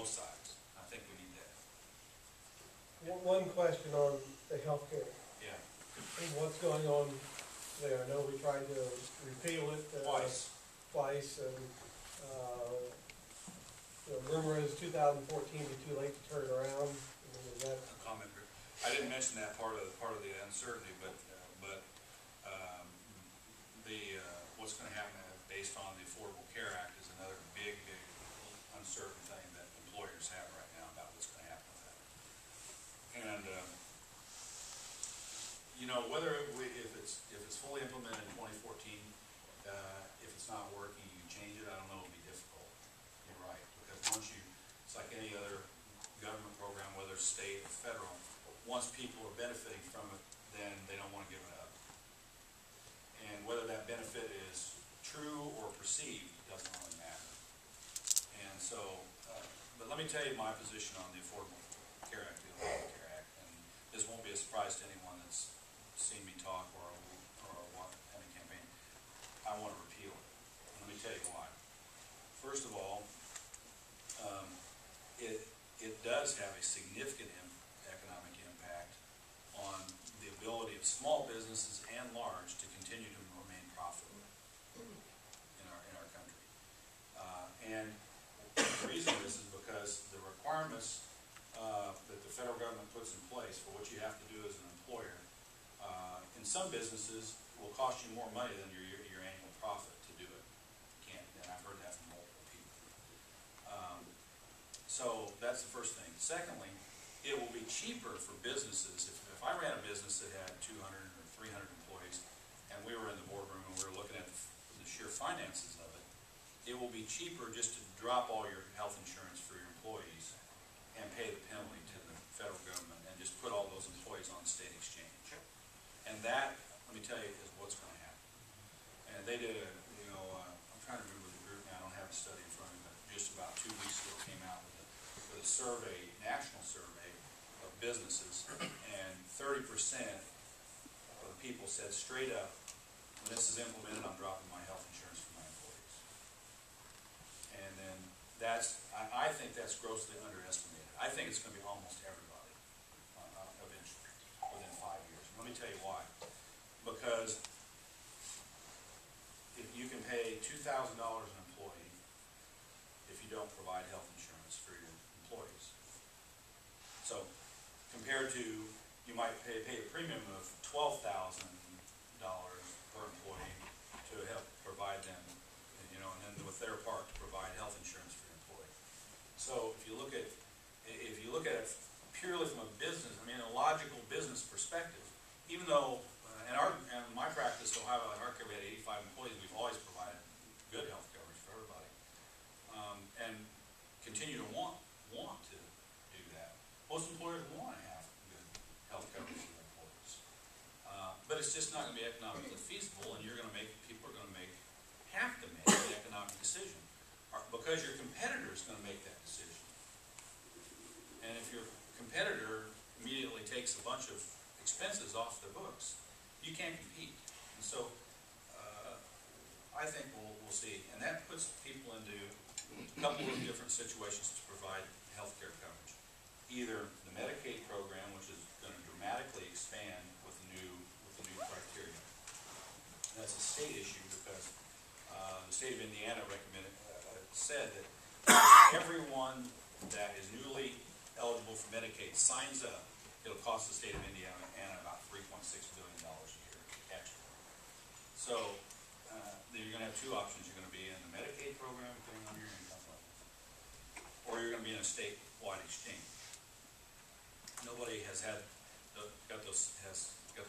both sides. I think we need that. One question on the healthcare. Yeah. And what's going on there? I know we tried to repeal it twice, and the rumor is 2014 be too late to turn it around. I mean, is that A comment. I didn't mention that part of the uncertainty, but what's going to happen based on the Affordable Care Act is another big uncertain thing that employers have right now about what's going to happen with that. And you know, if it's fully implemented in 2014, if it's not working, you change it. I don't know, it'll be difficult. You're right, because it's like any other government program, whether state or federal. Once people are benefiting from it, then they don't want to give it up. And whether that benefit is true or perceived doesn't really matter. And so, but let me tell you my position on the Affordable Care Act, the Affordable Care Act, and this won't be a surprise to anyone that's seen me talk or any campaign. I want to repeal it. And let me tell you why. First of all, it does have a significant economic impact on the ability of small businesses and large to continue to remain profitable in our country. And the reason is because the requirements that the federal government puts in place for what you have to do as an employer, in some businesses will cost you more money than your annual profit to do it. And I've heard that from multiple people. So that's the first thing. Secondly, it will be cheaper for businesses. If I ran a business that had 200 or 300 employees, and we were in the boardroom and we were looking at the sheer finances of it, it will be cheaper just to drop all your health insurance for your employees and pay the penalty to the federal government and just put all those employees on state exchange. And that, let me tell you, is what's going to happen. And they did I'm trying to remember the group now, I don't have a study in front of me, but just about 2 weeks ago came out with a survey, national survey of businesses, and 30% of the people said straight up, when this is implemented, I'm dropping my health insurance for my employees. And then I think that's grossly underestimated. I think it's going to be almost everybody eventually, within 5 years. Let me tell you why. Because if you can pay $2,000 an employee if you don't provide health insurance for your employees. So compared to, you might pay a premium of $12,000 per employee to help provide them, and then with their part to provide health insurance for your employee. So if you look at it purely from a business, a logical business perspective, even though in my practice, Ohio Healthcare, we had 85 employees, we've always provided good health coverage for everybody, and continue to want to do that. Most employers want to have good health coverage for their employees, but it's just not going to be economically feasible, and people are going to have to make an economic decision, because your competitor is going to make that decision. And if your competitor immediately takes a bunch of expenses off their books, you can't compete. And so I think we'll see. And that puts people into a couple of different situations to provide health care coverage. Either the Medicaid program, which is going to dramatically expand with the new criteria. That's a state issue because the state of Indiana said that everyone that is newly eligible for Medicaid signs up, it'll cost the state of Indiana about $3.6 billion a year extra. So you're going to have two options. You're going to be in the Medicaid program, depending on your income level, or you're going to be in a statewide exchange. Nobody has got those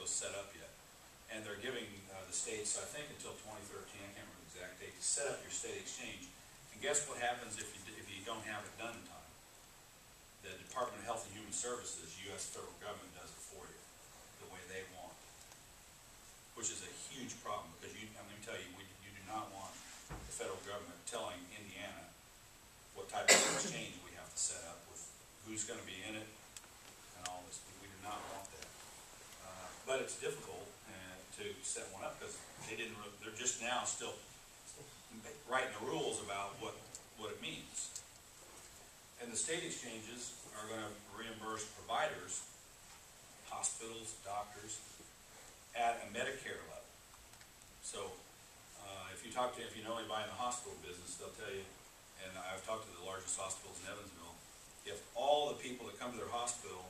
set up yet, and they're giving the states, I think, until 2013. I can't remember the exact date to set up your state exchange. And guess what happens if you don't have it done in time? The Department of Health and Human Services, U.S. federal government, does it for you the way they want, which is a huge problem because let me tell you, you do not want the federal government telling Indiana what type of exchange we have to set up with who's going to be in it and all this. We do not want that. But it's difficult to set one up because they're just now still writing the rules about what it means. And the state exchanges are gonna reimburse providers, hospitals, doctors, at a Medicare level. So, if you know anybody in the hospital business, they'll tell you, and I've talked to the largest hospitals in Evansville, if all the people that come to their hospital,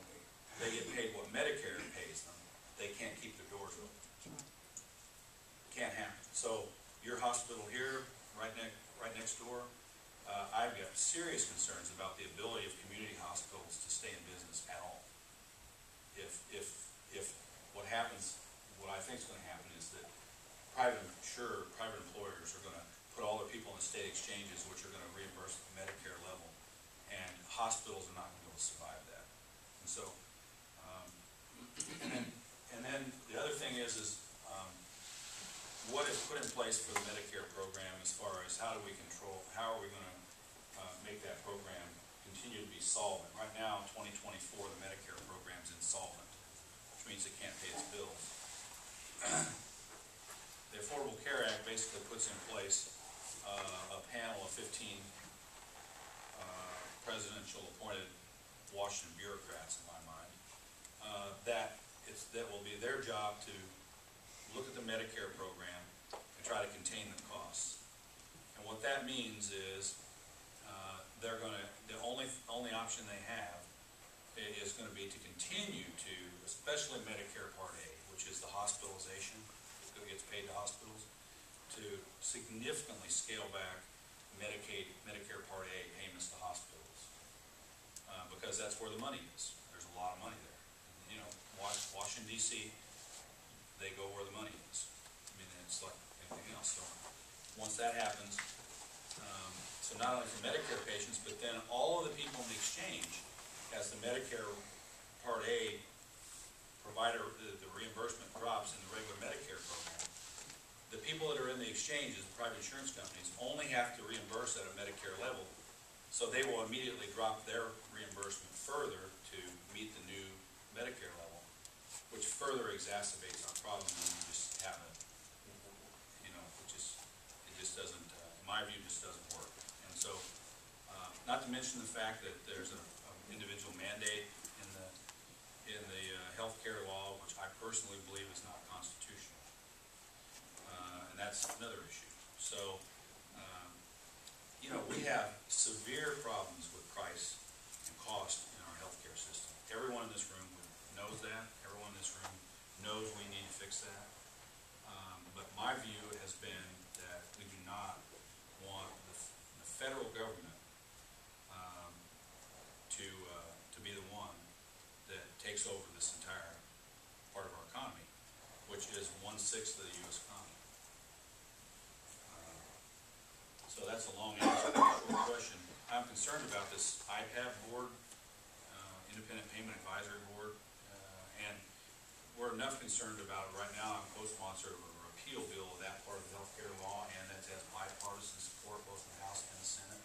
they get paid what Medicare pays them, they can't keep their doors open. Can't happen. So, your hospital here, right next door, I've got serious concerns about the ability of community hospitals to stay in business at all. If what happens, what I think is going to happen is that private employers are going to put all their people in the state exchanges, which are going to reimburse at the Medicare level, and hospitals are not going to be able to survive that. And so, and then the other thing is what is put in place for the Medicare program as far as how are we going to make that program continue to be solvent. Right now, 2024, the Medicare program is insolvent, which means it can't pay its bills. The Affordable Care Act basically puts in place a panel of 15 presidential appointed Washington bureaucrats, in my mind, that will be their job to look at the Medicare program and try to contain the costs. And what that means is the only option they have is going to be to continue to, especially Medicare Part A, which is the hospitalization that gets paid to hospitals, to significantly scale back Medicare Part A payments to hospitals, because that's where the money is. There's a lot of money there. You know, Washington D.C., they go where the money is. I mean, it's like anything else. So once that happens, so not only for Medicare patients, but then all of the people in the exchange, as the Medicare Part A provider, the reimbursement drops in the regular Medicare program, the people that are in the exchanges, the private insurance companies, only have to reimburse at a Medicare level, so they will immediately drop their reimbursement further to meet the new Medicare level, which further exacerbates our problem when we just have it, you know, it just doesn't, in my view, just doesn't work. And so, not to mention the fact that there's an individual mandate in the healthcare law, which I personally believe is not constitutional. And that's another issue. So, you know, we have severe problems with price and cost in our healthcare system. Everyone in this room knows that. Everyone in this room knows we need to fix that. But my view has been that we do not want the federal government to be the one that takes over this entire part of our economy, which is 1/6 of the U.S. economy. So that's a long answer to a short question. I'm concerned about this IPAB board, Independent Payment Advisory Board, and we're enough concerned about it right now. I'm co-sponsor of a repeal bill of that part of the healthcare law, and that has bipartisan support both in the House and the Senate,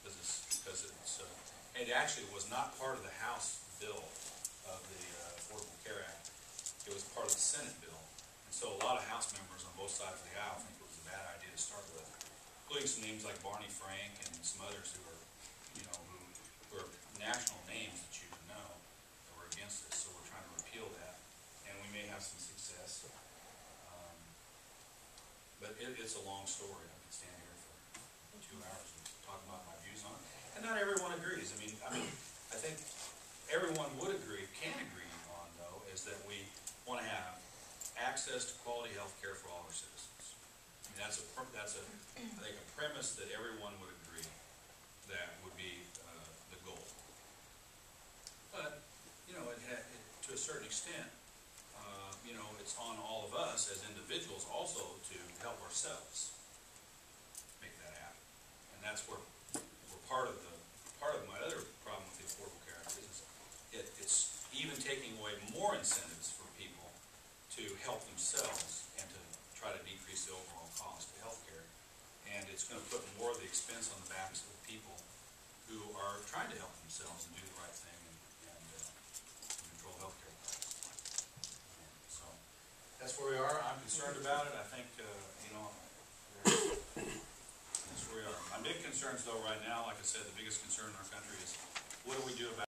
because it actually was not part of the House bill of the Affordable Care Act. It was part of the Senate bill, and so a lot of House members on both sides of the aisle think it was a bad idea to start with, including some names like Barney Frank and some others who are, you know, who are national names that you would know that were against this. So we're trying to repeal that, and we may have some success. But it's a long story. I could stand here for 2 hours and talk about my views on it. And not everyone agrees. I mean, I think everyone would agree, can agree on, though, is that we want to have access to quality health care for all our citizens. I mean, that's I think a premise that everyone would agree that would be the goal. But, you know, to a certain extent, you know, it's on all of us as individuals also to help ourselves make that happen. And that's where we're part of my other problem with the Affordable Care Act is it's even taking away more incentives for people to help themselves and to try to decrease the overall cost of health care. And it's going to put more of the expense on the backs of people who are trying to help themselves and do the right thing and control health care costs. So that's where we are. I'm concerned about it. I think, you know, that's where we are. My big concerns, though, right now, like I said, the biggest concern in our country is what do we do about